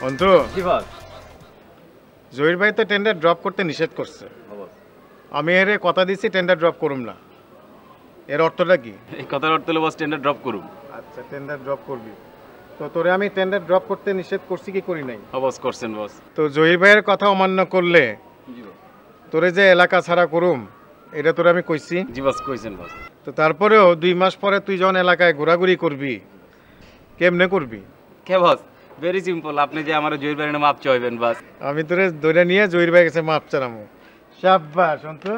অন্তু জি বস। জহির ভাই তো tender drop করতে নিষেধ করছে। আমি এর কথা দিছি টেন্ডার ড্রপ করুম না। এর অর্থটা কি? এই কথার অর্থ হলো বস টেন্ডার ড্রপ করুন। আচ্ছা টেন্ডার ড্রপ করবি। তো তোরে আমি টেন্ডার ড্রপ করতে নিষেধ করছি কি করি নাই? বস করছেন বস। তো জহির ভাইয়ের কথা অমান্য করলে জি বস। তোরে যে এলাকা ছাড়া করুম এটা তোরে আমি কইছি। জি বস কইছেন বস। তো তারপরেও 2 মাস পরে তুই যখন এলাকায় ঘোরাঘুরি করবি কেমনে করবি? কে বস? ভেরি সিম্পল, আপনি যে আমার জহির ভাইয়ের মাপ চাইবেন বাস। আমি তোরে ধরে নিয়ে জহির ভাই কাছে মাপ চালামু। শাবাশ অন্তু।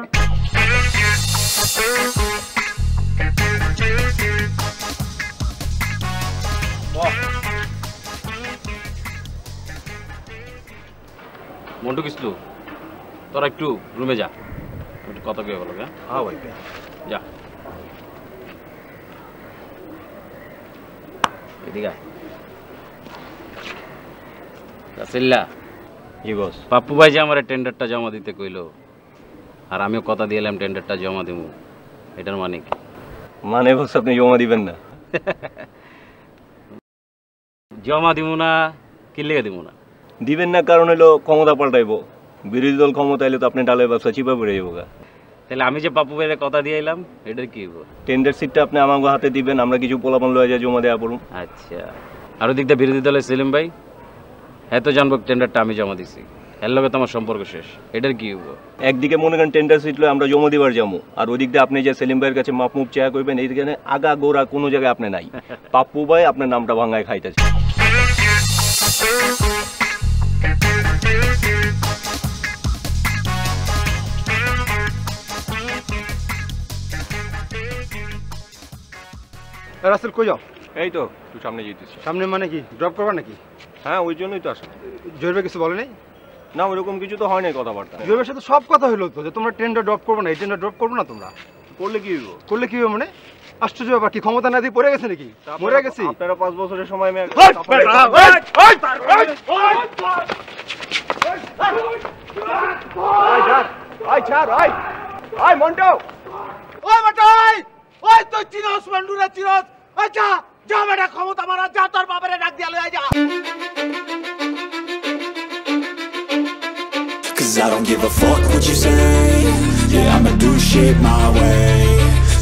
মন্টু কিসলু, তোরা একটু রুমে যা, একটু কথা কয়ে বলো। হ্যাঁ ভাই যা, এদিকে রাসেল্লা। জি বস। পাপ্পু ভাই যে আমার টেন্ডারটা জমা দিতে কইলো, আর আমিও কথা দিলাম টেন্ডারটা জমা দেবো, এটার মানে কি? মানে বস আপনি জমা দিবেন না? জমা দিব না, কি লেগে দিব না? দিবেন না কারণ হলো ক্ষমতা পাল্টাইবো। বিরোধী দল ক্ষমতা এলে তো আপনি ডালের ব্যবসা চিপা পড়ে যাবো। তাহলে আমি যে পাপ্পু ভাইয়ের কথা দিয়ে এলাম, এটার কি হইব? টেন্ডার সিটটা আপনি আমার হাতে দিবেন, আমরা কিছু পোলাপান লয়ে যায় জমা দেওয়া পড়ুন। আচ্ছা, আর ওদিক দিয়ে বিরোধী দলের সেলিম ভাই এত জানবো টেন্ডারটা আমি জমা দিছি, এর লগে তো আমার সম্পর্ক শেষ, এটার কি হইব? একদিকে মনে করেন টেন্ডার সিট লয়ে আমরা জমা দিবার যাবো, আর ওইদিক দিয়ে আপনি যে সেলিম ভাইয়ের কাছে মাপ মুপ চেয়া করবেন, এইখানে আগা গোড়া কোনো জায়গায় আপনি নাই। পাপ্পু ভাই আপনার নামটা ভাঙায় খাইতেছে। রাসেল কই যাও? এই তো তুই সামনে যেতেছি। সামনে মানে কি ড্রপ করবা নাকি? হ্যাঁ ওই জন্যই তো আসা। জহির ভাই কিছু বলে নাই? না ওইরকম কিছু তো হয় নাই কথাবার্তা। জহির ভাইয়ের সাথে সব কথা হইলো তো যে তোমরা টেন্ডার ড্রপ করবো না, এই টেন্ডার ড্রপ করবো না। তোমরা করলে কি হইব? করলে কি হবে মানে? আশ্চর্য ব্যাপার, কি ক্ষমতা না দিয়ে পড়ে গেছে নাকি? মরে গেছি? আপনারা 5 বছরের সময় আমি ওই তুই চিনস মন্ডুরা চিনস? আচ্ছা যা বেটা ক্ষমতা মারা, যা তোর বাবারে ডাক দিয়া লইয়া যা। Cause I don't give a fuck what you say. Yeah, I'ma do shit my way.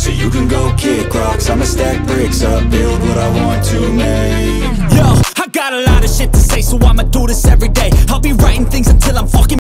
So you can go kick rocks, I'ma stack bricks up, build what I want to make. Yo, I got a lot of shit to say, so I'ma do this every day. I'll be writing things until I'm fucking